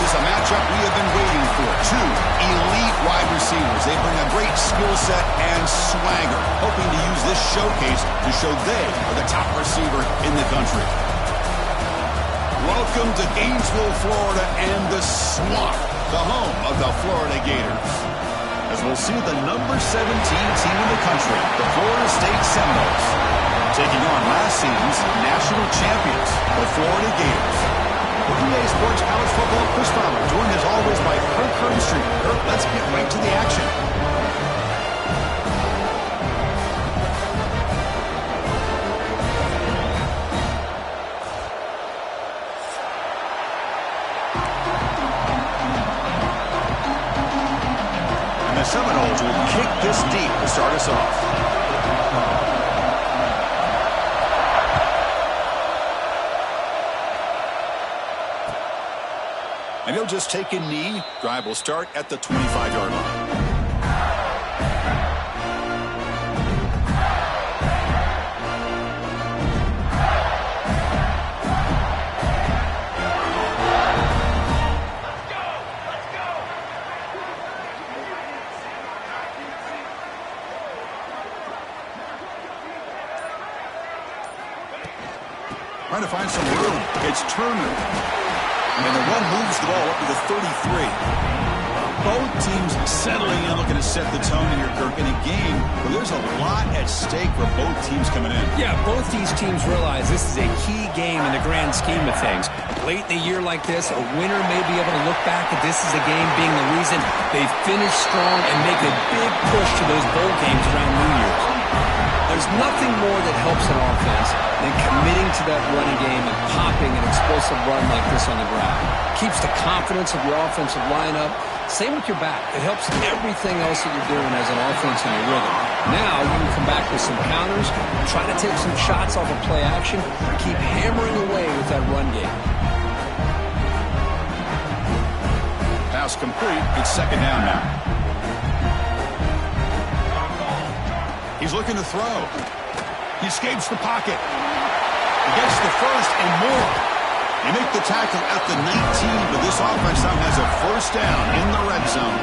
is a matchup we have been waiting for. Two elite wide receivers. They bring a great skill set and swagger, hoping to use this showcase to show they are the top receiver in the country. Welcome to Gainesville, Florida, and the Swamp, the home of the Florida Gators. As we'll see the number 17 team in the country, the Florida State Seminoles, taking on last season's national champions, the Florida Gators. For PA Sports College Football, Chris Farmer, joined as always by Kirk Herbstreit. Kirk, let's get right to the action. And the Seminoles will kick this deep to start us off. And he'll just take a knee. Drive will start at the 25-yard line. Trying to find some room. It's Turner. And the run moves the ball up to the 33. Both teams settling in, looking to set the tone here, Kirk, in a game where there's a lot at stake for both teams coming in. Yeah, both these teams realize this is a key game in the grand scheme of things. Late in a year like this, a winner may be able to look back at this as a game being the reason they finish strong and make a big push to those bowl games around New Year's. There's nothing more that helps an offense than committing to that running game and popping an explosive run like this on the ground. Keeps the confidence of your offensive lineup. Same with your back. It helps everything else that you're doing as an offense in your rhythm. Now you can come back with some counters, try to take some shots off of play action, keep hammering away with that run game. Pass complete. It's second down now. He's looking to throw. He escapes the pocket. He gets the first and more. They make the tackle at the 19, but this offense now has a first down in the red zone.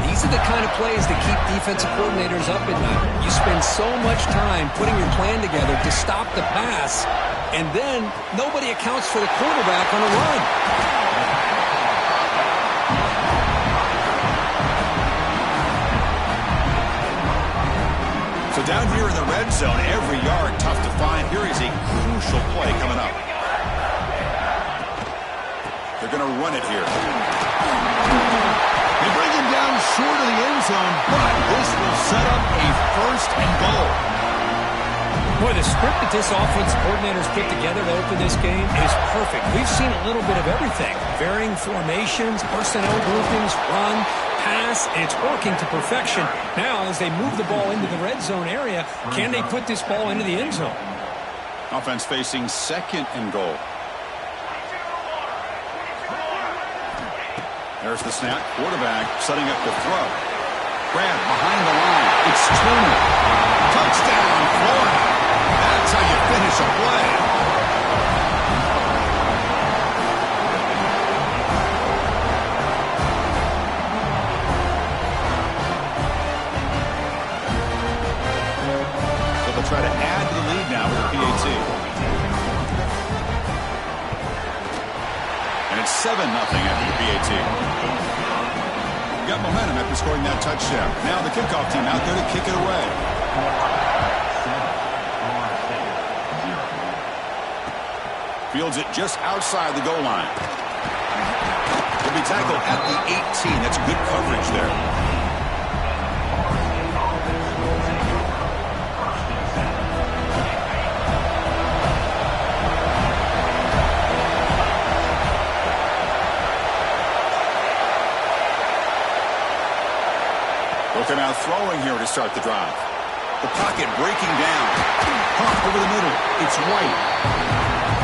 These are the kind of plays that keep defensive coordinators up at night. You spend so much time putting your plan together to stop the pass, and then nobody accounts for the quarterback on a run. So down here in the red zone, every yard tough to find. Here is a crucial play coming up. They're going to run it here. They bring him down short of the end zone, but this will set up a first and goal. Boy, the script that this offense coordinator's put together to open this game is perfect. We've seen a little bit of everything. Varying formations, personnel groupings, run, pass, and it's working to perfection. Now, as they move the ball into the red zone area, can they put this ball into the end zone? Offense facing second and goal. There's the snap. Quarterback setting up the throw. Grab behind the line. It's Turner. Touchdown, Florida. That's how you finish a play. So they'll try to add to the lead now with the PAT. And it's 7-0 after the PAT. Got momentum after scoring that touchdown. Now the kickoff team out there to kick it away. Fields it just outside the goal line. He'll be tackled at the 18. That's good coverage there. Looking out throwing here to start the drive. The pocket breaking down. Pump over the middle. It's White.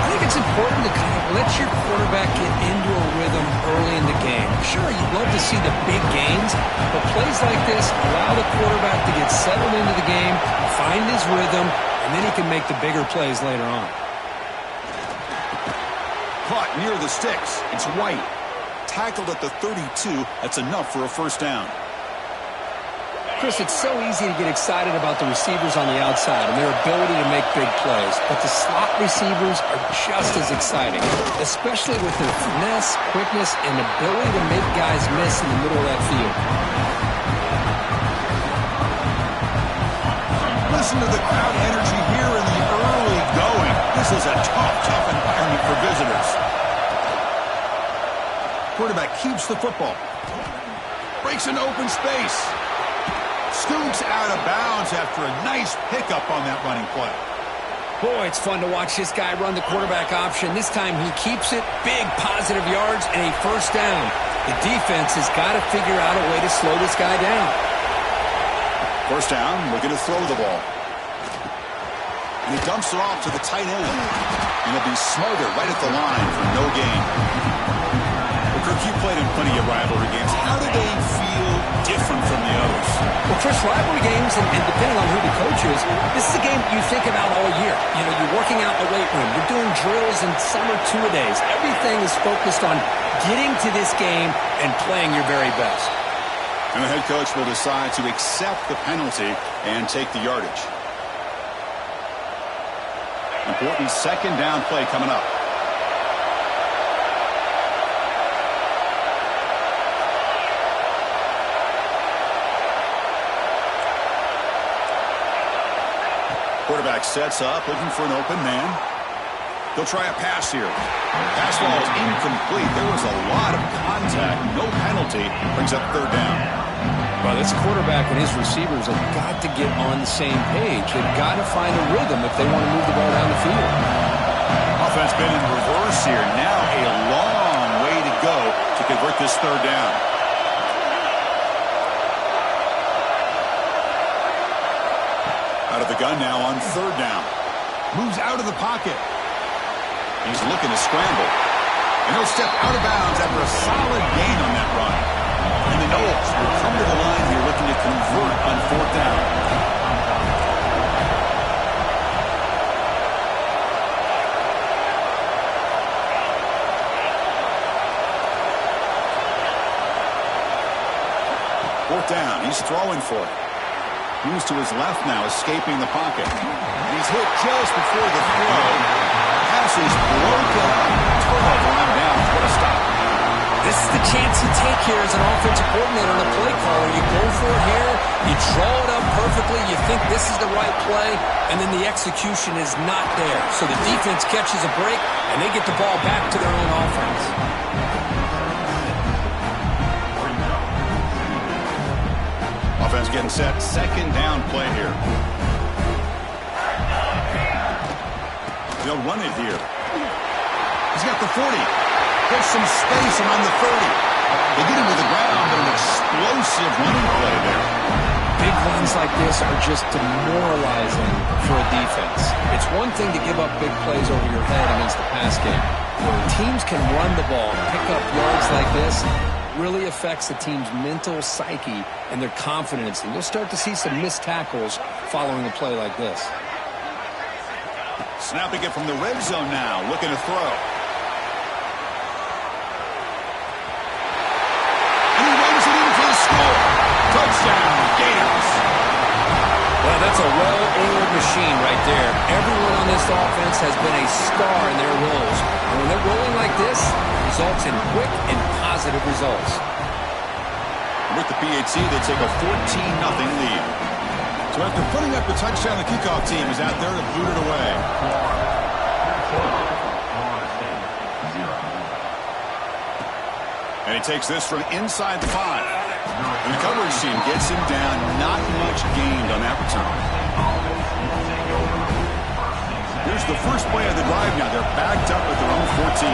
I think it's important to kind of let your quarterback get into a rhythm early in the game. Sure, you'd love to see the big gains, but plays like this allow the quarterback to get settled into the game, find his rhythm, and then he can make the bigger plays later on. Caught near the sticks. It's White. tackled at the 32. That's enough for a first down. Chris, it's so easy to get excited about the receivers on the outside and their ability to make big plays, but the slot receivers are just as exciting, especially with their finesse, quickness, and ability to make guys miss in the middle of that field. Listen to the crowd energy here in the early going. This is a tough environment for visitors. Quarterback keeps the football. Breaks into open space. Scoots out of bounds after a nice pickup on that running play. Boy, it's fun to watch this guy run the quarterback option. This time he keeps it, big positive yards, and a first down. The defense has got to figure out a way to slow this guy down. First down, looking to throw the ball. And he dumps it off to the tight end. And he'll be smothered right at the line for no gain. Well, Kirk, you played in plenty of rivalry games. How do they feel different from the others? Well, Chris, rivalry games, and depending on who the coach is, this is a game you think about all year. You know, you're working out in the weight room. You're doing drills and some are two-a-days. Everything is focused on getting to this game and playing your very best. And the head coach will decide to accept the penalty and take the yardage. Important second down play coming up. Quarterback sets up, looking for an open man. He'll try a pass here. Pass ball is incomplete. There was a lot of contact. No penalty. Brings up third down. Well, this quarterback and his receivers have got to get on the same page. They've got to find a rhythm if they want to move the ball down the field. Offense been in reverse here. Now a long way to go to convert this third down. Out of the gun now on third down. Moves out of the pocket. He's looking to scramble. And he'll step out of bounds after a solid gain on that run. And the Knowles will come to the line here looking to convert on fourth down. Fourth down. He's throwing for it. Moves to his left now, escaping the pocket. And he's hit just before the throw. Pass is broken up. Turnover on down. What a stop. This is the chance you take here as an offensive coordinator and a play caller. You go for it here. You draw it up perfectly. You think this is the right play, and then the execution is not there. So the defense catches a break, and they get the ball back to their own offense. Offense getting set. Second down play here. They'll run it here. He's got the 40. There's some space around the 30. They get him to the ground, but an explosive running play there. Big runs like this are just demoralizing for a defense. It's one thing to give up big plays over your head against the pass game. When teams can run the ball, pick up yards like this, really affects the team's mental psyche and their confidence. And you'll start to see some missed tackles following a play like this. Snapping it from the red zone now, looking to throw. And he runs it in for the score. Touchdown, Gators. Well, that's a well-oiled machine right there. Everyone on this offense has been a star in their roles. And when they're rolling like this, results in quick and positive results. With the PAT, they take a 14-0 lead. So after putting up the touchdown, the kickoff team is out there to boot it away. And he takes this from inside the 5. The coverage team gets him down. Not much gained on that return. Here's the first play of the drive now. They're backed up at their own 14.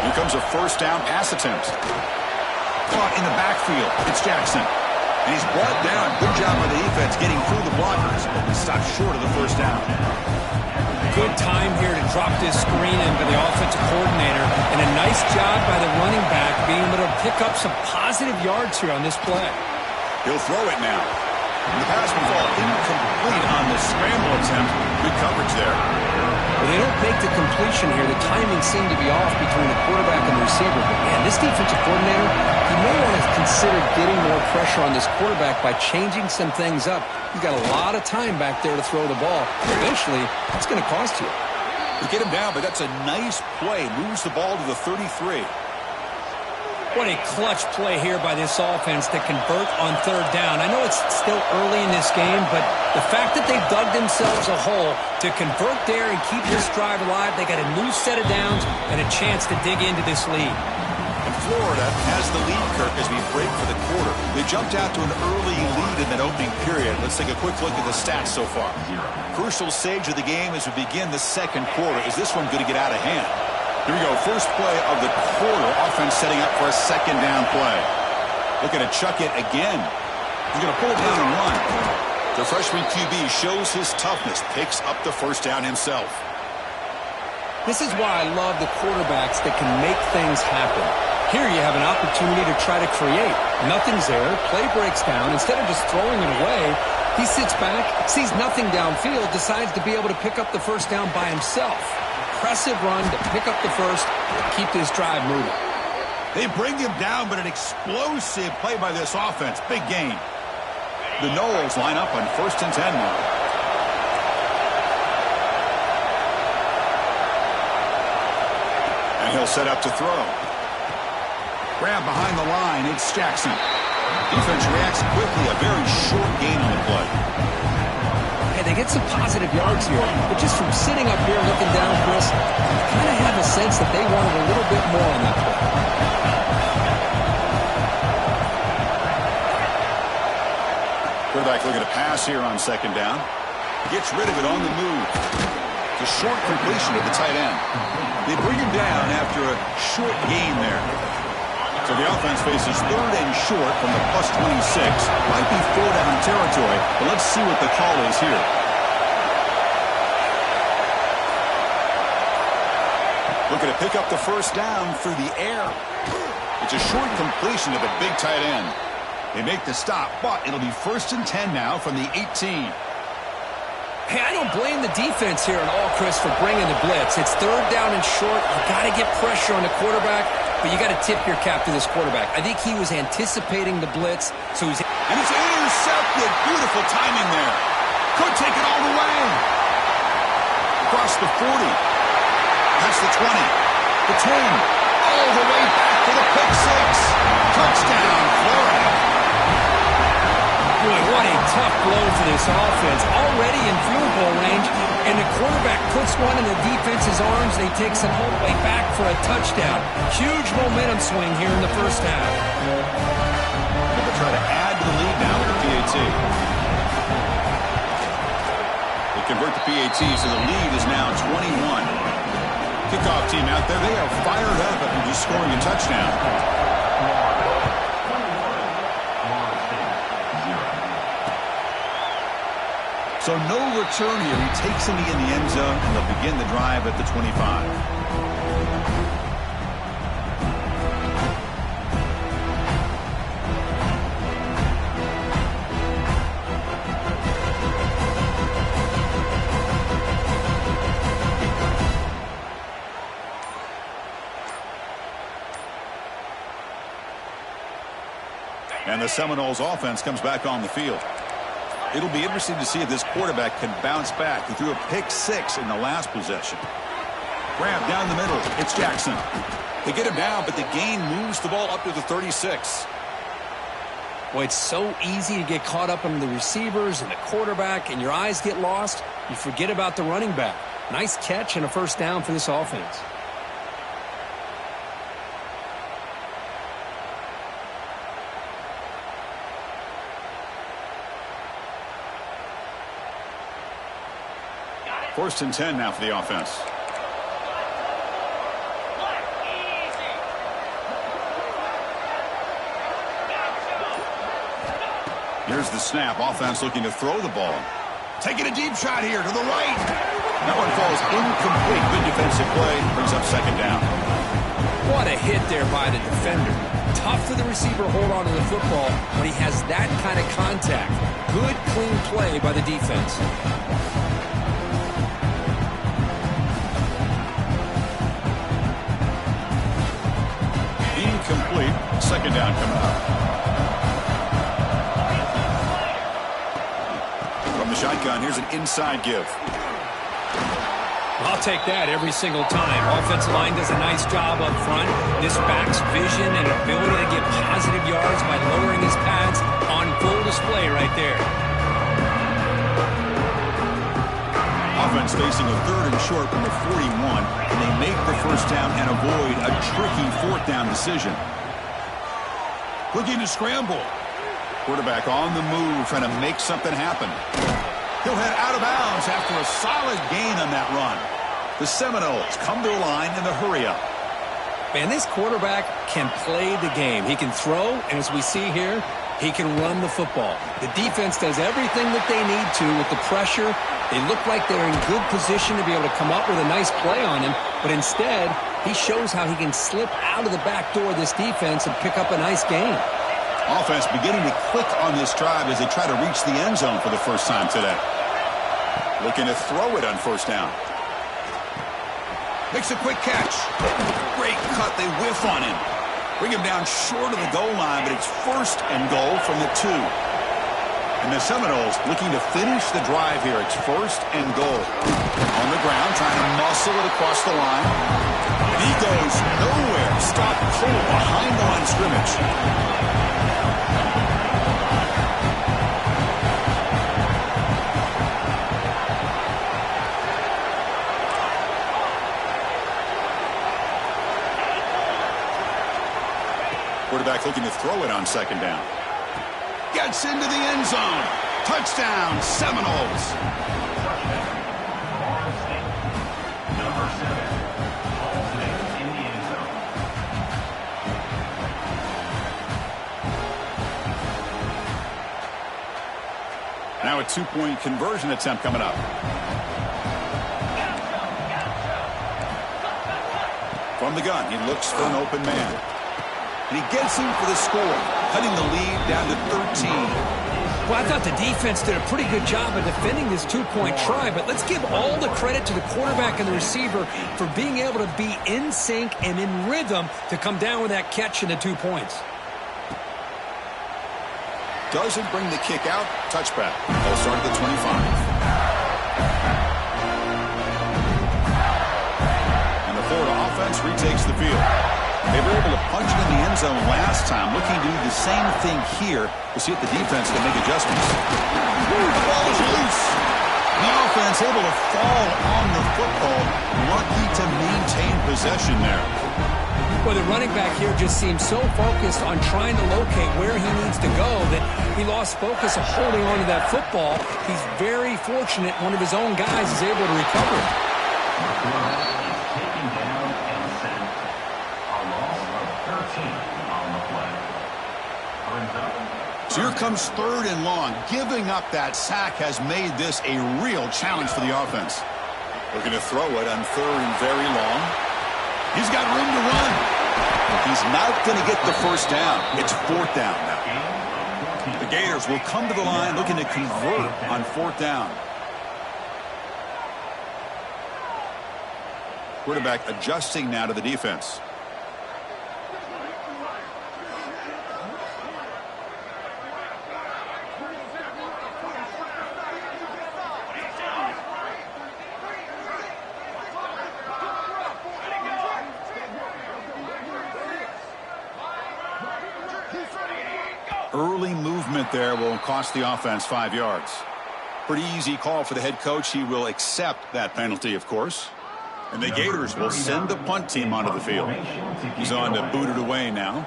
Here comes a first down pass attempt. Caught in the backfield. It's Jackson. And he's brought down. Good job by the defense getting through the blockers. And stopped short of the first down. Good time here to drop this screen in by the offensive coordinator. And a nice job by the running back being able to pick up some positive yards here on this play. He'll throw it now. And the pass will fall incomplete on the scramble attempt. Good coverage there. Well, they don't make the completion here. The timing seemed to be off between the quarterback and the receiver. But, man, this defensive coordinator, he may want to consider getting more pressure on this quarterback by changing some things up. You've got a lot of time back there to throw the ball. Eventually, it's going to cost you. We get him down, but that's a nice play. Moves the ball to the 33. What a clutch play here by this offense to convert on third down. I know it's still early in this game, but the fact that they've dug themselves a hole to convert there and keep this drive alive, they got a new set of downs and a chance to dig into this lead. And Florida has the lead, Kirk, as we break for the quarter. They jumped out to an early lead in that opening period. Let's take a quick look at the stats so far. Crucial stage of the game as we begin the second quarter. Is this one going to get out of hand? Here we go. First play of the quarter. Offense setting up for a second down play. Looking to chuck it again. He's going to pull it down and run. The freshman QB shows his toughness. Picks up the first down himself. This is why I love the quarterbacks that can make things happen. Here you have an opportunity to try to create. Nothing's there. Play breaks down. Instead of just throwing it away, he sits back, sees nothing downfield, decides to be able to pick up the first down by himself. Impressive run to pick up the first and keep this drive moving. They bring him down, but an explosive play by this offense. Big gain. The Noles line up on 1st and 10 now. And he'll set up to throw. Grab behind the line. It's Jackson. Defense reacts quickly. A very short gain on the play. They get some positive yards here, but just from sitting up here looking down, Chris, you kind of have a sense that they wanted a little bit more on that play. Quarterback looking to pass here on second down. Gets rid of it on the move. It's a short completion to the tight end. They bring him down after a short gain there. So the offense faces third and short from the +26. Might be 4-down territory, but let's see what the call is here. Looking to pick up the first down through the air. It's a short completion to the big tight end. They make the stop, but it'll be 1st and 10 now from the 18. Hey, I don't blame the defense here at all, Chris, for bringing the blitz. It's third down and short. You got to get pressure on the quarterback, but you got to tip your cap to this quarterback. I think he was anticipating the blitz, so he's... And it's intercepted. Beautiful timing there. Could take it all the way. Across the 40. Past the 20. The 10. All the way back to the pick six. Touchdown, Florida. Boy, what a tough blow for this offense. Already in field goal range, and the quarterback puts one in the defense's arms. They takes it all the way back for a touchdown. Huge momentum swing here in the first half. They'll try to add to the lead now with the PAT. They convert the PAT, so the lead is now 21. Kickoff team out there, they are fired up after just scoring a touchdown. So no return here. He takes him in the end zone, and they'll begin the drive at the 25. And the Seminoles offense comes back on the field. It'll be interesting to see if this quarterback can bounce back. He threw a pick six in the last possession. Grab down the middle. It's Jackson. They get him down, but the gain moves the ball up to the 36. Boy, it's so easy to get caught up on the receivers and the quarterback, and your eyes get lost. You forget about the running back. Nice catch and a first down for this offense. First and 10 now for the offense. Here's the snap. Offense looking to throw the ball. Taking a deep shot here to the right. That one falls incomplete. Good defensive play. Brings up second down. What a hit there by the defender. Tough for the receiver to hold on to the football when he has that kind of contact. Good, clean play by the defense. second down coming up. From the shotgun, here's an inside give. I'll take that every single time. Offensive line does a nice job up front. This back's vision and ability to get positive yards by lowering his pads on full display right there. Offense facing a third and short from the 41, and they make the first down and avoid a tricky fourth down decision. Looking to scramble. Quarterback on the move, trying to make something happen. He'll head out of bounds after a solid gain on that run. The Seminoles come to the line in the hurry-up. Man, this quarterback can play the game. He can throw, and as we see here, he can run the football. The defense does everything that they need to with the pressure. They look like they're in good position to be able to come up with a nice play on him, but instead, he shows how he can slip out of the back door of this defense and pick up a nice gain. Offense beginning to click on this drive as they try to reach the end zone for the first time today. Looking to throw it on first down. Makes a quick catch. Great cut. They whiff on him. Bring him down short of the goal line, but it's first and goal from the 2. And the Seminoles looking to finish the drive here. It's first and goal. On the ground, trying to muscle it across the line. And he goes nowhere. Stop cold behind the line of scrimmage. Quarterback looking to throw it on second down. Gets into the end zone. Touchdown, Seminoles. Now a two-point conversion attempt coming up. From the gun, he looks for an open man. And he gets him for the score, cutting the lead down to 13. Well, I thought the defense did a pretty good job of defending this two-point try, but let's give all the credit to the quarterback and the receiver for being able to be in sync and in rhythm to come down with that catch and the 2 points. Doesn't bring the kick out. Touchback. They'll start at the 25. And the Florida offense retakes the field. They were able to punch it in the end zone last time, looking to do the same thing here to see if the defense can make adjustments. The ball is loose. The offense able to fall on the football, lucky to maintain possession there. Well, the running back here just seems so focused on trying to locate where he needs to go that he lost focus of holding on to that football. He's very fortunate one of his own guys is able to recover it. So here comes third and long. Giving up that sack has made this a real challenge for the offense. Looking to throw it on third and very long. He's got room to run. He's not going to get the first down. It's fourth down now. The Gators will come to the line looking to convert on fourth down. Quarterback adjusting now to the defense. Early movement there will cost the offense 5 yards. Pretty easy call for the head coach. He will accept that penalty, of course. And the Gators will send the punt team onto the field. He's on to boot it away now.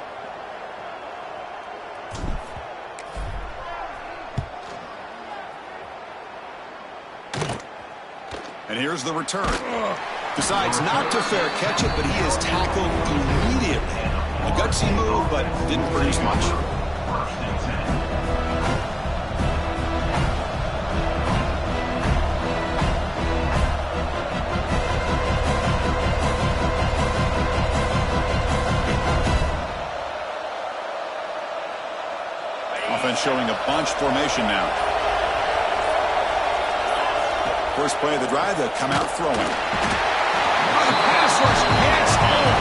And here's the return. Decides not to fair catch it, but he is tackled immediately. A gutsy move, but didn't produce much. Offense showing a bunch formation now. First play of the drive, they'll come out throwing. Pass rush gets home.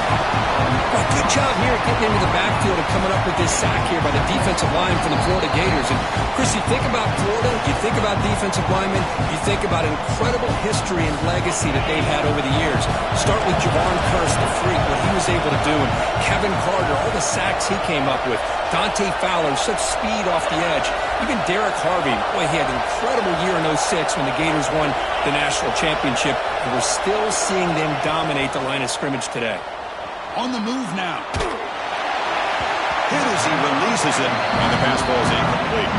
Well, good job here getting into the backfield and coming up with this sack here by the defensive line from the Florida Gators. And, Chris, you think about Florida, you think about defensive linemen, you think about incredible history and legacy that they've had over the years. Start with Javon Curse, the freak, what he was able to do, and Kevin Carter, all the sacks he came up with. Dante Fowler, such speed off the edge. Even Derek Harvey, boy, he had an incredible year in '06 when the Gators won the national championship. And we're still seeing them dominate the line of scrimmage today. On the move now. Hit as he releases it, and the pass ball is incomplete.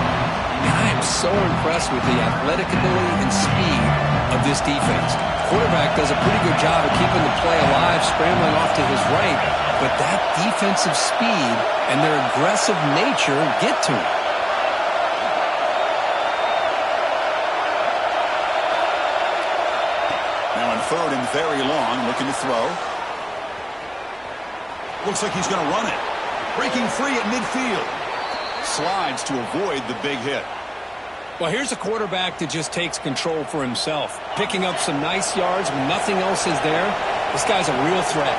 And I am so impressed with the athletic ability and speed of this defense. Quarterback does a pretty good job of keeping the play alive, scrambling off to his right, but that defensive speed and their aggressive nature get to him. Now on third and very long, looking to throw. Looks like he's going to run it. Breaking free at midfield. Slides to avoid the big hit. Well, here's a quarterback that just takes control for himself. Picking up some nice yards when nothing else is there. This guy's a real threat.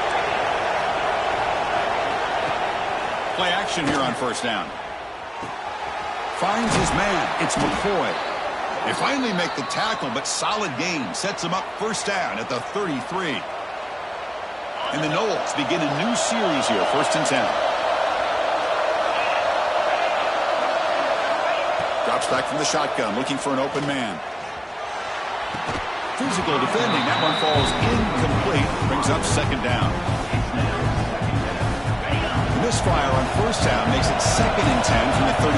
Play action here on first down. Finds his man. It's McCoy. They finally make the tackle, but solid gain. Sets him up first down at the 33. And the Noles begin a new series here, 1st and 10. Drops back from the shotgun, looking for an open man. Physical defending. That one falls incomplete. Brings up 2nd down. The misfire on first down makes it 2nd and 10 from the 33.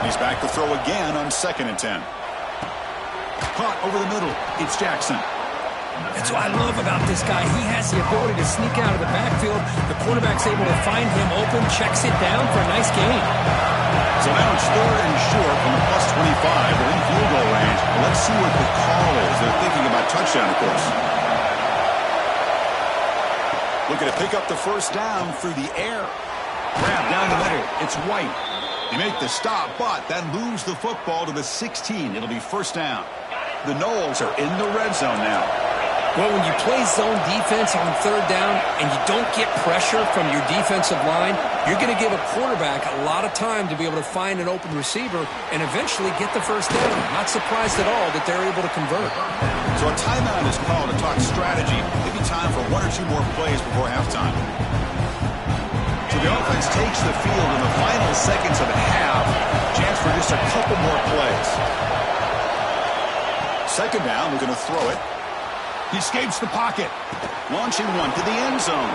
He's back to throw again on 2nd and 10. Caught over the middle. It's Jackson. That's what I love about this guy. He has the ability to sneak out of the backfield. The quarterback's able to find him open, checks it down for a nice gain. So now it's 3rd and short from the +25. They're in field goal range. Well, let's see what the call is. They're thinking about touchdown, of course. Looking to pick up the first down through the air. Grab down the middle. It's White. They make the stop, but that moves the football to the 16. It'll be first down. The Noles are in the red zone now. Well, when you play zone defense on 3rd down and you don't get pressure from your defensive line, you're going to give a quarterback a lot of time to be able to find an open receiver and eventually get the first down. Not surprised at all that they're able to convert. So a timeout is called to talk strategy. Maybe time for 1 or 2 more plays before halftime. So the offense takes the field in the final seconds of the half. Chance for just a couple more plays. 2nd down, we're going to throw it. He escapes the pocket. Launching one to the end zone.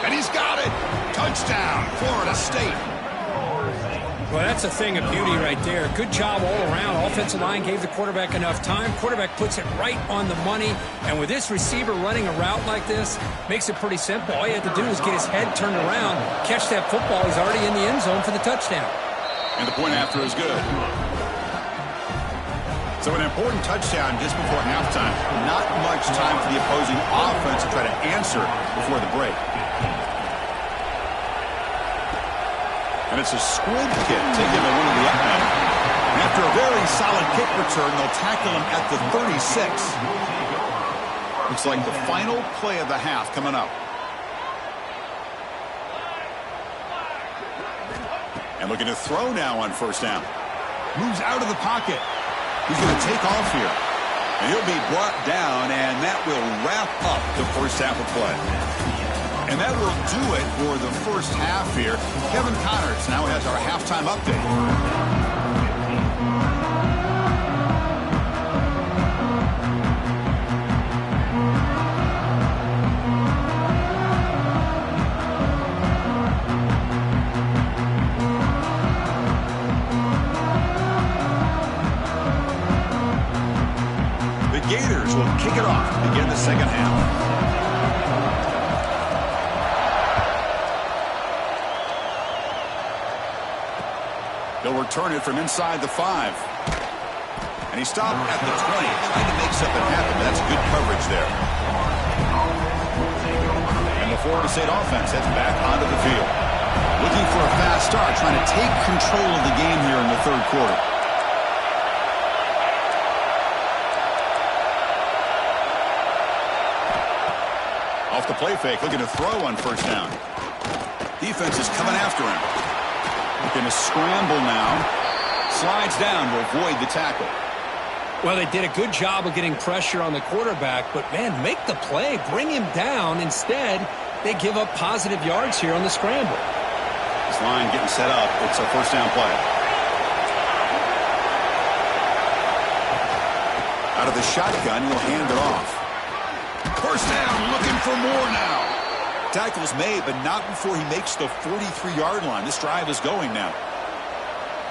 And he's got it. Touchdown, Florida State. Well, that's a thing of beauty right there. Good job all around. Offensive line gave the quarterback enough time. Quarterback puts it right on the money. And with this receiver running a route like this, makes it pretty simple. All you have to do is get his head turned around, catch that football. He's already in the end zone for the touchdown. And the point after is good. So an important touchdown just before halftime. Not much time for the opposing offense to try to answer before the break. And it's a squib kick taken by one of the up men. And after a very solid kick return, they'll tackle him at the 36. Looks like the final play of the half coming up. And looking to throw now on first down. Moves out of the pocket. He's going to take off here. And he'll be brought down, and that will wrap up the first half of play. And that will do it for the first half here. Kevin Connors now has our halftime update. Gators will kick it off to begin the second half. They'll return it from inside the 5. And he stopped at the 20, trying to make something happen. That's good coverage there. And the Florida State offense heads back onto the field. Looking for a fast start, trying to take control of the game here in the 3rd quarter. Off the play fake, looking to throw on first down. Defense is coming after him. Looking to scramble now. Slides down to avoid the tackle. Well, they did a good job of getting pressure on the quarterback, but, man, make the play. Bring him down. Instead, they give up positive yards here on the scramble. This line getting set up. It's a first down play. Out of the shotgun, he'll hand it off. First down, looking for more now. Tackle's made, but not before he makes the 43-yard line. This drive is going now.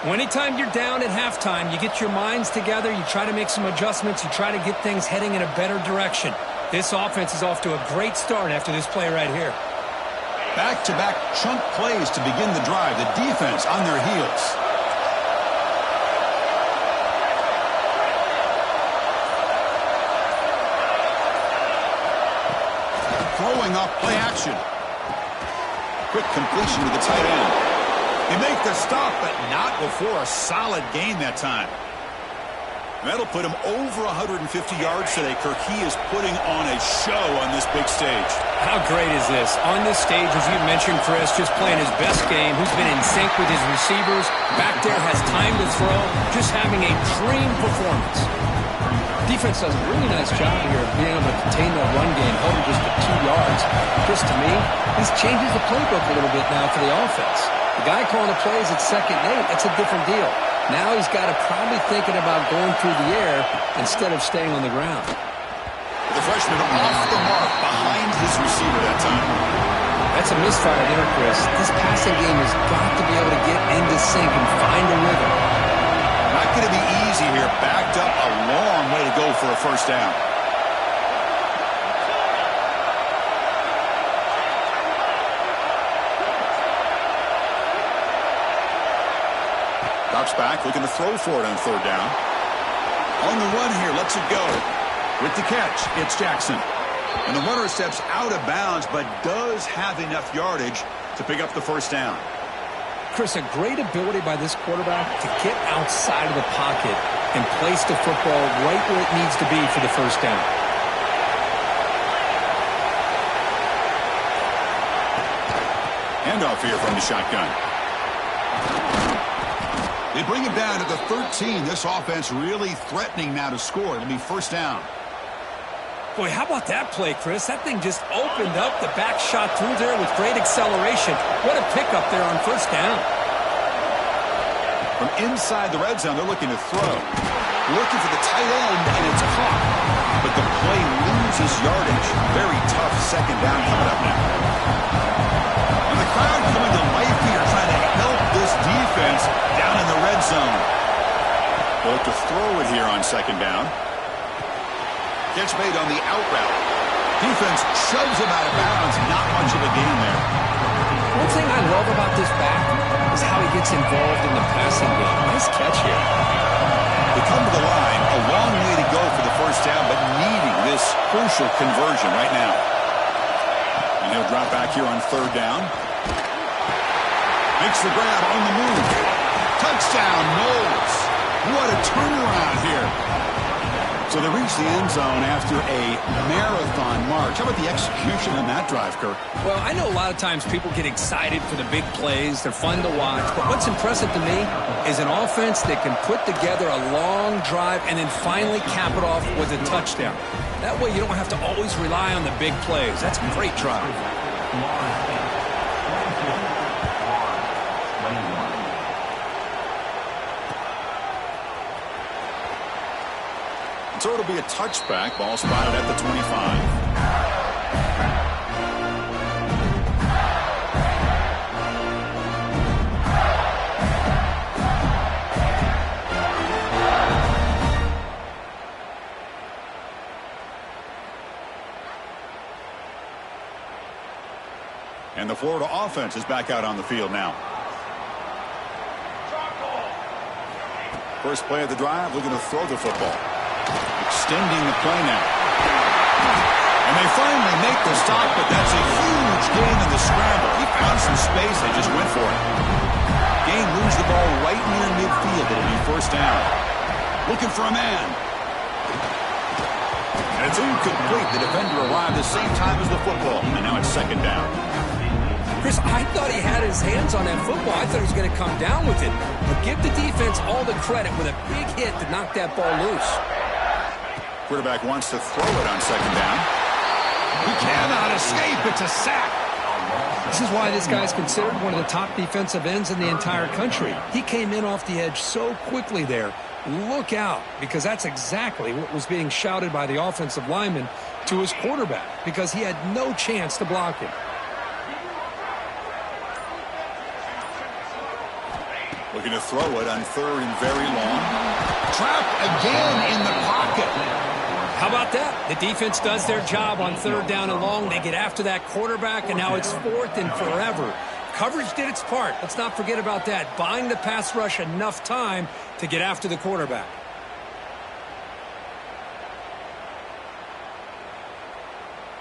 Well, anytime you're down at halftime, you get your minds together, you try to make some adjustments, you try to get things heading in a better direction. This offense is off to a great start after this play right here. Back-to-back chunk plays to begin the drive. The defense on their heels. Throwing off play action. Quick completion to the tight end. They make the stop, but not before a solid gain that time. That'll put him over 150 yards today, Kirk. He is putting on a show on this big stage. How great is this? On this stage, as you mentioned, Chris, just playing his best game. He's been in sync with his receivers. Back there has time to throw. Just having a dream performance. Defense does a really nice job here of being able to contain that run game, holding just to 2 yards. Chris, to me, this changes the playbook a little bit now for the offense. The guy calling the plays at 2nd and 8, that's a different deal. Now he's got to probably thinking about going through the air instead of staying on the ground. The freshman off the mark behind his receiver that time. That's a misfire there, Chris. This passing game has got to be able to get into sync and find a rhythm. Not going to be easy here. Backed up a long way to go for a first down. Drops back, looking to throw for it on 3rd down. On the run here, lets it go. With the catch, it's Jackson. And the runner steps out of bounds, but does have enough yardage to pick up the first down. Chris, a great ability by this quarterback to get outside of the pocket and place the football right where it needs to be for the first down. Handoff here from the shotgun. They bring him down to the 13. This offense really threatening now to score. It'll be first down. Boy, how about that play, Chris? That thing just opened up. The back shot through there with great acceleration. What a pickup there on first down. From inside the red zone, they're looking to throw. Looking for the tight end, and it's caught. But the play loses yardage. Very tough 2nd down coming up now. And the crowd coming to life here, trying to help this defense down in the red zone. They'll look to throw it here on 2nd down. Catch made on the out route. Defense shoves him out of bounds. Not much of a gain there. One thing I love about this back is how he gets involved in the passing game. Nice catch here. They come to the line. A long way to go for the first down, but needing this crucial conversion right now. And he'll drop back here on 3rd down. Makes the grab on the move. Touchdown, Knowles. What a turnaround here. So they reach the end zone after a marathon march. How about the execution on that drive, Kirk? Well, I know a lot of times people get excited for the big plays. They're fun to watch. But what's impressive to me is an offense that can put together a long drive and then finally cap it off with a touchdown. That way you don't have to always rely on the big plays. That's a great drive. So it'll be a touchback. Ball spotted at the 25. And the Florida offense is back out on the field now. First play of the drive, looking to throw the football. Extending the play now. And they finally make the stop, but that's a huge gain in the scramble. He found some space. They just went for it. Gain moves the ball right near midfield. It'll be first down. Looking for a man. And And it's incomplete. The defender arrived the same time as the football. And now it's second down. Chris, I thought he had his hands on that football. I thought he was going to come down with it. But give the defense all the credit with a big hit to knock that ball loose. Quarterback wants to throw it on second down. He cannot escape. It's a sack. This is why this guy's considered one of the top defensive ends in the entire country. He came in off the edge so quickly there. Look out, because that's exactly what was being shouted by the offensive lineman to his quarterback, because he had no chance to block him. Looking to throw it on third and very long. Trapped again in the pocket. How about that? The defense does their job on third down and long. They get after that quarterback, and now it's fourth and forever. Coverage did its part. Let's not forget about that. Buying the pass rush enough time to get after the quarterback.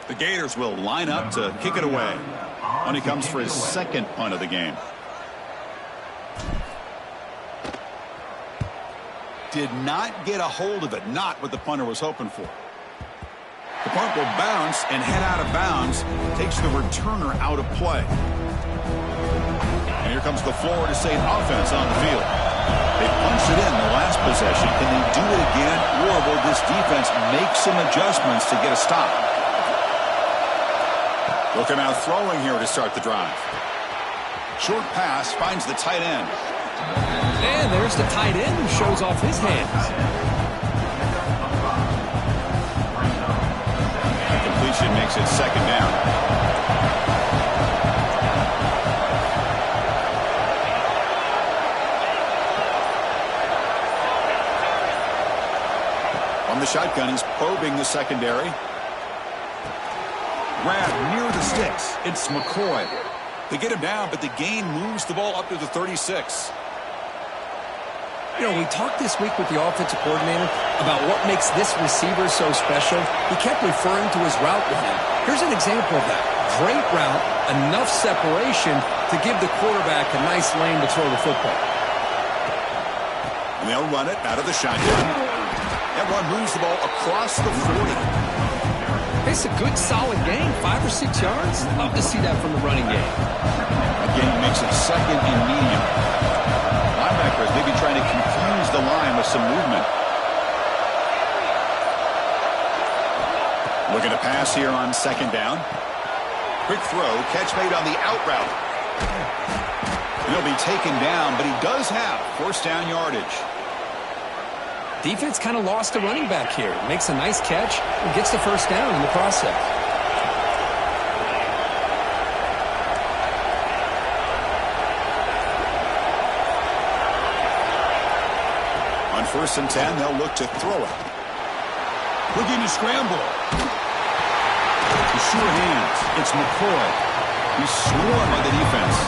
The Gators will line up to kick it away when he comes for his second punt of the game. Did not get a hold of it. Not what the punter was hoping for. The punt will bounce and head out of bounds. Takes the returner out of play. And here comes the Florida State offense on the field. They punched it in the last possession. Can they do it again, or will this defense make some adjustments to get a stop? Looking out throwing here to start the drive. Short pass finds the tight end. And there's the tight end who shows off his hands. Completion makes it second down. On the shotgun, he's probing the secondary. Grab near the sticks. It's McCoy. They get him down, but the gain moves the ball up to the 36. You know, we talked this week with the offensive coordinator about what makes this receiver so special. He kept referring to his route with him. Here's an example of that. Great route, enough separation to give the quarterback a nice lane to throw the football. And they'll run it out of the shotgun. That run moves the ball across the 40. It's a good, solid gain, 5 or 6 yards. Love to see that from the running game. Again, makes it second and medium. Linebackers maybe trying to confuse the line with some movement. Looking to pass here on second down. Quick throw, catch made on the out route. He'll be taken down, but he does have first down yardage. Defense kind of lost the running back here. Makes a nice catch and gets the first down in the process. On 1st and 10, they'll look to throw it. Looking to scramble. The sure hands. It's McCoy. He's swarmed by the defense.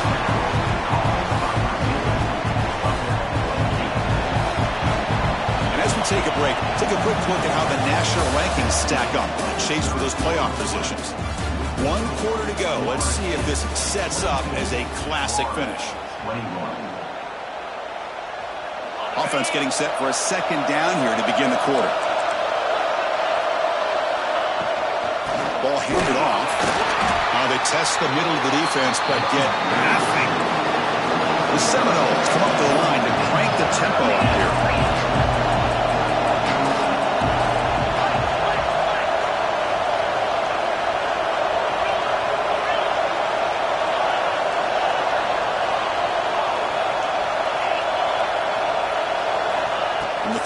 Take a break. Take a quick look at how the national rankings stack up in the chase for those playoff positions. 1 quarter to go. Let's see if this sets up as a classic finish. Offense getting set for a second down here to begin the quarter. Ball handed off. Now they test the middle of the defense, but get nothing. The Seminoles come up to the line to crank the tempo up here.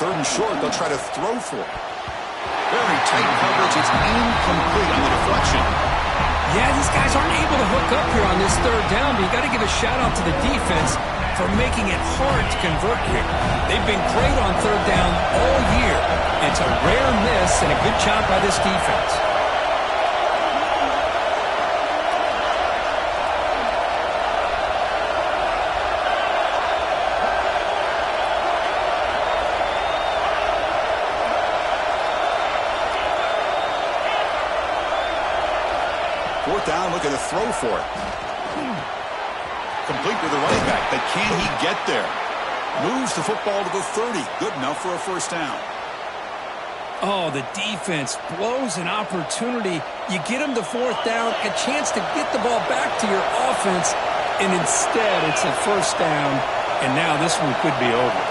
Third and short, they'll try to throw for it. Very tight coverage. It's incomplete on the deflection. Yeah, these guys aren't able to hook up here on this third down, but you got to give a shout out to the defense for making it hard to convert here. They've been great on third down all year. It's a rare miss and a good job by this defense. Fourth down, looking to throw for it. Complete with the running back, but can he get there? Moves the football to the 30. Good enough for a first down. Oh, the defense blows an opportunity. You get them the fourth down, a chance to get the ball back to your offense, and instead it's a first down, and now this one could be over.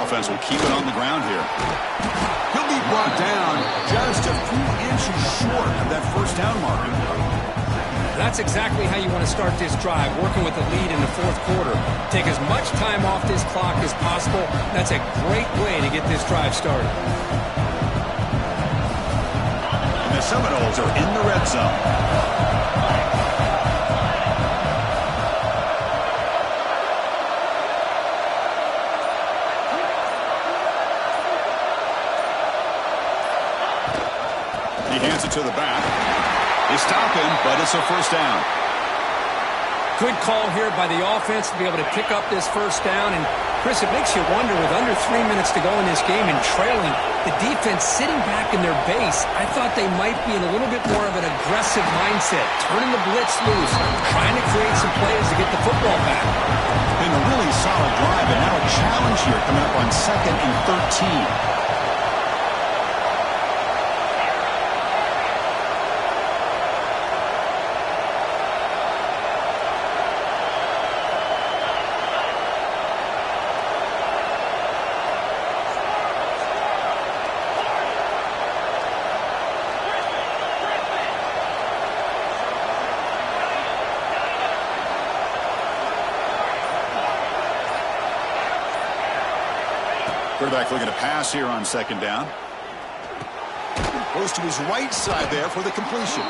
Offense will keep it on the ground here. He'll be brought down just a few inches short of that first down marker. That's exactly how you want to start this drive, working with the lead in the fourth quarter. Take as much time off this clock as possible. That's a great way to get this drive started. And the Seminoles are in the red zone. He hands it to the back. They stop him, but it's a first down. Good call here by the offense to be able to pick up this first down. And, Chris, it makes you wonder, with under 3 minutes to go in this game and trailing, the defense sitting back in their base, I thought they might be in a little bit more of an aggressive mindset, turning the blitz loose, trying to create some plays to get the football back. Been a really solid drive, and now a challenge here coming up on 2nd and 13. Quarterback looking to pass here on 2nd down. Goes to his right side there for the completion.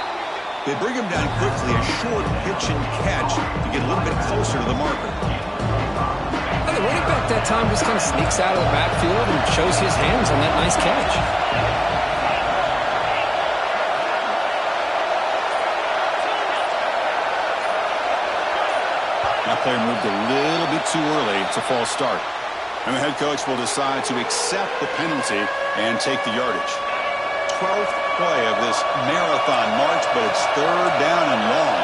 They bring him down quickly, a short pitch and catch to get a little bit closer to the marker. And the running back that time just kind of sneaks out of the backfield and shows his hands on that nice catch. That play moved a little bit too early. It's a false start. And the head coach will decide to accept the penalty and take the yardage. 12th play of this marathon march, but it's 3rd down and long.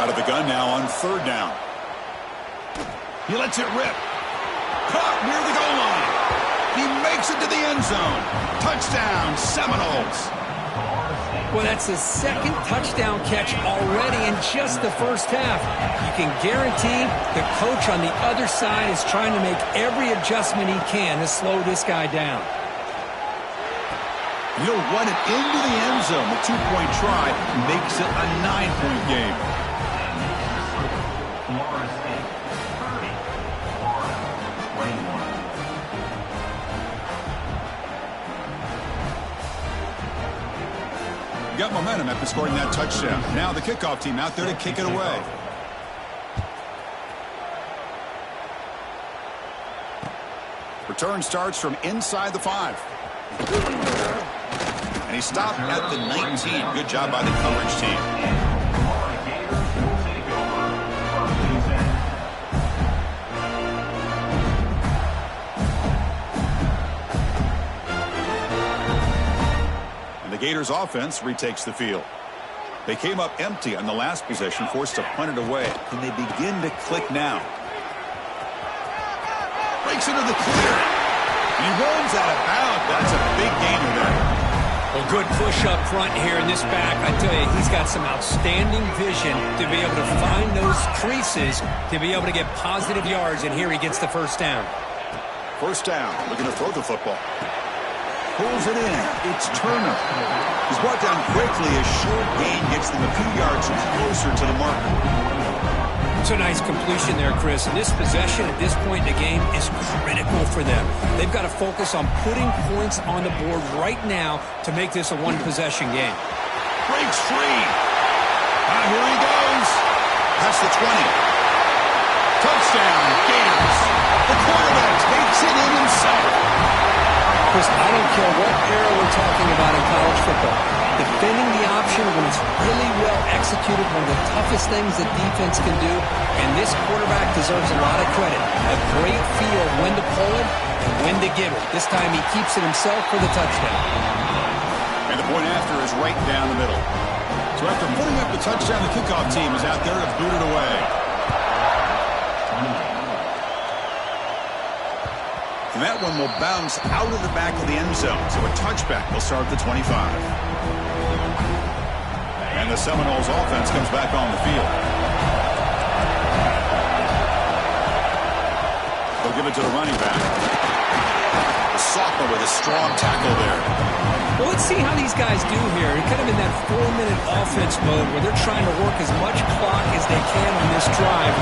Out of the gun now on 3rd down. He lets it rip. Caught near the goal line. He makes it to the end zone. Touchdown, Seminoles. Well, that's his 2nd touchdown catch already in just the first half. You can guarantee the coach on the other side is trying to make every adjustment he can to slow this guy down. He'll run it into the end zone. The 2-point try makes it a 9-point game. Got momentum after scoring that touchdown. Now the kickoff team out there to kick it away. Return starts from inside the 5. And he stopped at the 19. Good job by the coverage team. The Gators offense retakes the field. They came up empty on the last possession, forced to punt it away. Can they begin to click now? Breaks into the clear. He runs out of bounds. That's a big gainer there. Well, good push up front here in this back. I tell you, he's got some outstanding vision to be able to find those creases, to be able to get positive yards, and here he gets the first down. First down, looking to throw the football. Pulls it in. It's Turner. He's brought down quickly. A short gain gets them a few yards closer to the marker. It's a nice completion there, Chris. And this possession at this point in the game is critical for them. They've got to focus on putting points on the board right now to make this a one-possession game. Breaks free. Here he goes. That's the 20. Touchdown, Gators. The quarterback takes it in himself. Chris, I don't care what era we're talking about in college football. Defending the option when it's really well executed, one of the toughest things that defense can do, and this quarterback deserves a lot of credit. A great feel of when to pull it and when to give it. This time he keeps it himself for the touchdown. roster is right down the middle. So after putting up the touchdown, the kickoff team is out there to boot it away. And that one will bounce out of the back of the end zone. So a touchback will start at the 25. And the Seminoles offense comes back on the field. They'll give it to the running back. The sophomore with a strong tackle there. Well, let's see how these guys do here. They're kind of in that 4-minute offense mode where they're trying to work as much clock as they can on this drive.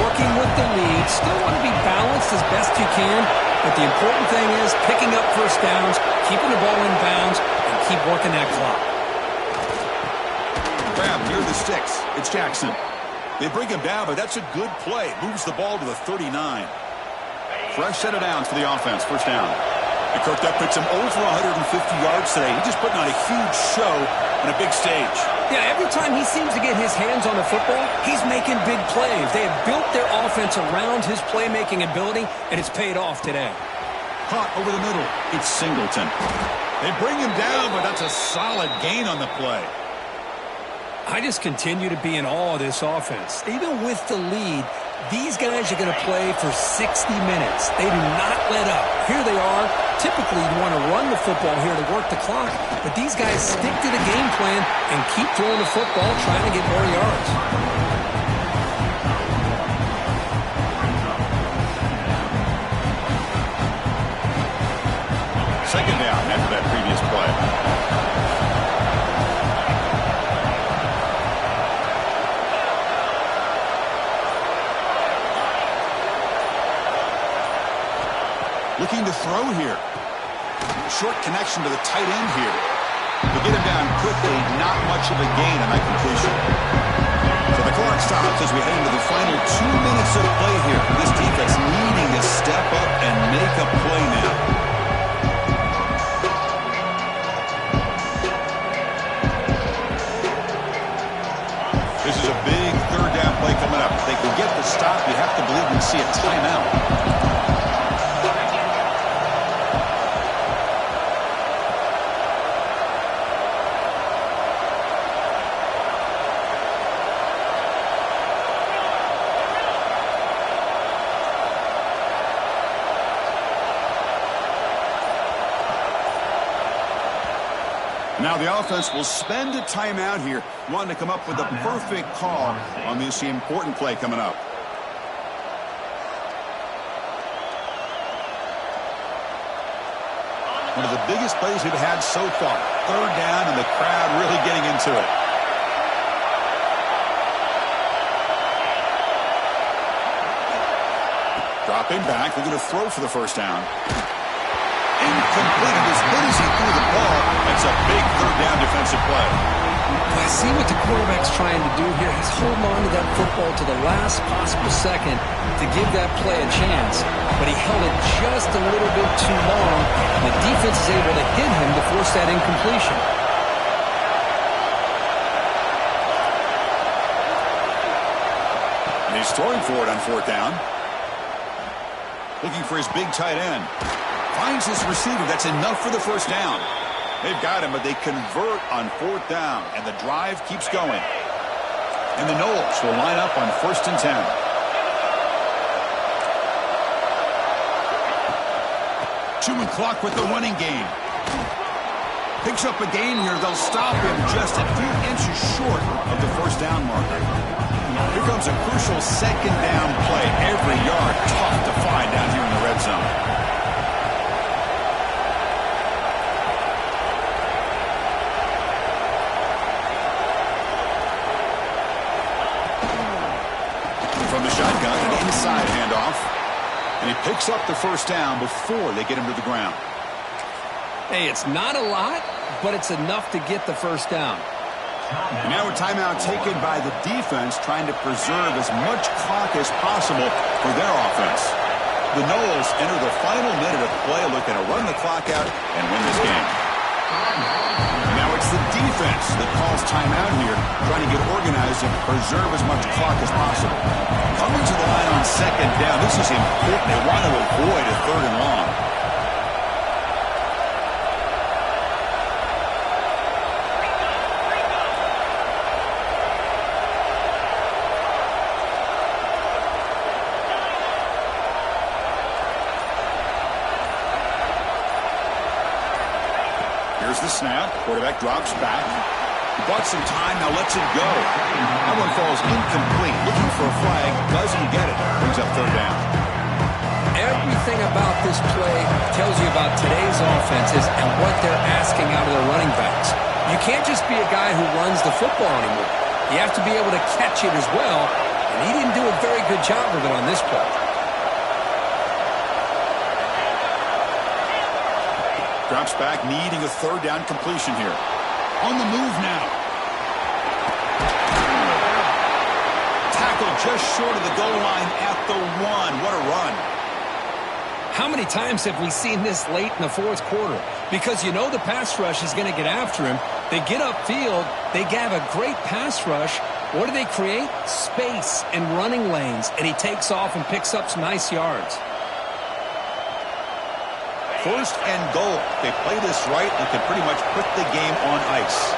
Working with the lead. Still want to be balanced as best you can. But the important thing is picking up first downs, keeping the ball in bounds, and keep working that clock. Grab near the sticks. It's Jackson. They bring him down, but that's a good play. Moves the ball to the 39. Fresh set of downs for the offense. First down. And Kirk, that puts him over 150 yards today. He's just putting on a huge show on a big stage. Yeah, every time he seems to get his hands on the football, he's making big plays. They have built their offense around his playmaking ability, and it's paid off today. Caught over the middle. It's Singleton. They bring him down, but that's a solid gain on the play. I just continue to be in awe of this offense. Even with the lead, these guys are going to play for 60 minutes. They do not let up. Here they are. Typically, you want to run the football here to work the clock, but these guys stick to the game plan and keep throwing the football, trying to get more yards. Second down after that previous play. Looking to throw here. Short connection to the tight end here. They get him down quickly. Not much of a gain on that completion. So the clock stops as we head into the final 2 minutes of play here. This defense needing to step up and make a play now. This is a big third down play coming up. If they can get the stop, you have to believe we see a timeout. Now the offense will spend a timeout here, wanting to come up with the perfect call on this important play coming up. One of the biggest plays we've had so far. Third down and the crowd really getting into it. Dropping back, looking to throw for the first down. Incomplete. As good as he threw the ball, that's a big third down defensive play. I see what the quarterback's trying to do here. He's holding on to that football to the last possible second to give that play a chance. But he held it just a little bit too long, and the defense is able to hit him to force that incompletion. And he's throwing for it on fourth down. Looking for his big tight end. Finds his receiver. That's enough for the first down. They've got him, but they convert on fourth down, and the drive keeps going. And the Noles will line up on 1st and 10. Chewing clock with the running game. Picks up a gain here. They'll stop him just a few inches short of the first down marker. Here comes a crucial second down play. Every yard tough to find down here in the red zone. From the shotgun, an inside handoff. And he picks up the first down before they get him to the ground. Hey, it's not a lot, but it's enough to get the first down. And now a timeout taken by the defense, trying to preserve as much clock as possible for their offense. The Noles enter the final minute of play, looking to run the clock out and win this game. And now it's the defense that calls timeout here, trying to get organized and preserve as much clock as possible. Coming to the line on second down, this is important. They want to avoid a third and long. Here's the snap. Quarterback drops back. He bought some time, now lets it go. That one falls incomplete. Looking for a flag, doesn't get it. Brings up third down. Everything about this play tells you about today's offenses and what they're asking out of their running backs. You can't just be a guy who runs the football anymore. You have to be able to catch it as well, and he didn't do a very good job of it on this play. Drops back, needing a third down completion here. On the move now. Tackled just short of the goal line at the 1. What a run. How many times have we seen this late in the fourth quarter? Because you know the pass rush is going to get after him. They get upfield. They have a great pass rush. What do they create? Space and running lanes. And he takes off and picks up some nice yards. First and goal. They play this right and can pretty much put the game on ice.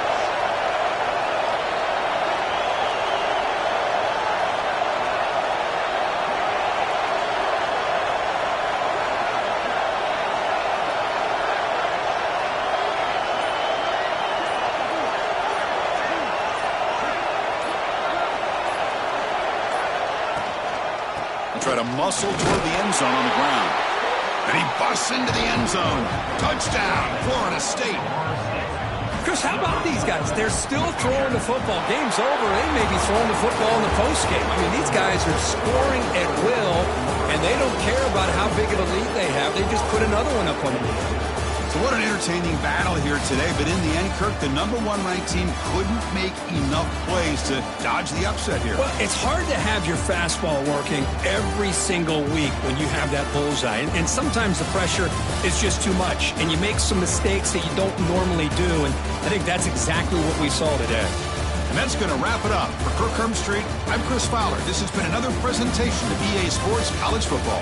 Try to muscle toward the end zone on the ground. And he busts into the end zone. Touchdown, Florida State. Chris, how about these guys? They're still throwing the football. Game's over. They may be throwing the football in the postgame. I mean, these guys are scoring at will, and they don't care about how big of a lead they have. They just put another one up on the board. So what an entertaining battle here today. But in the end, Kirk, the number 1 ranked team couldn't make enough plays to dodge the upset here. Well, it's hard to have your fastball working every single week when you have that bullseye. And sometimes the pressure is just too much. And you make some mistakes that you don't normally do. And I think that's exactly what we saw today. And that's going to wrap it up. For Kirk Street, I'm Chris Fowler. This has been another presentation of EA Sports College Football.